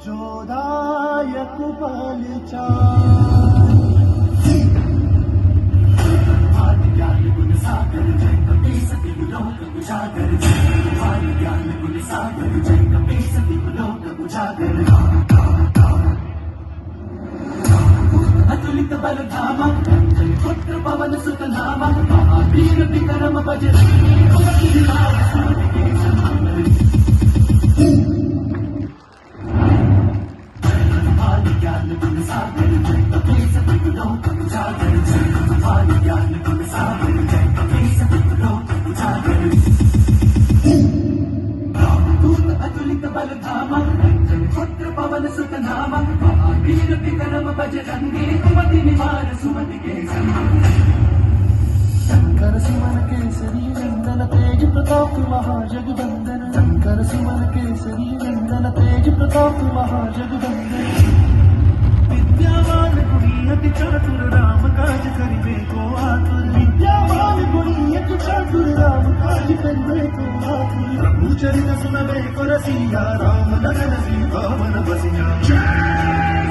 जोदायक बलचार भाग्य ज्ञान गुण सागर जय कपीस तिहु लोक उजागर भाग्य ज्ञान गुण सागर जय कपीस तिहु लोक उजागर अतुलित बल धामा जय पुत्र पवन सुत नामा महावीर विक्रम बजरंगी कुमति निवार सूरज के संहार भाग्य ज्ञान गुण सागर जय कपीस तिहु लोक उजागर भाग्य ज्ञान गुण सागर जय कपीस तिहु लोक उजागर रामदूत अतुलित बल धामा जय पुत्र पवन सुत नामा महावीर विक्रम बजरंगी कुमति निवार सुमति के संहार शंकर सुमन केसरी नंदन तेज प्रताप महाजगबंदन शंकर सुमन केसरी नंदन तेज प्रताप महाजगबंदन विद्यावान गुणी अति चातुर राम काज करिबे को आतुर विद्यावान गुणी अति चातुर राम काज करिबे को आतुर प्रभु चरित सुनबे को रसिया राम लगन सीता मन बसिया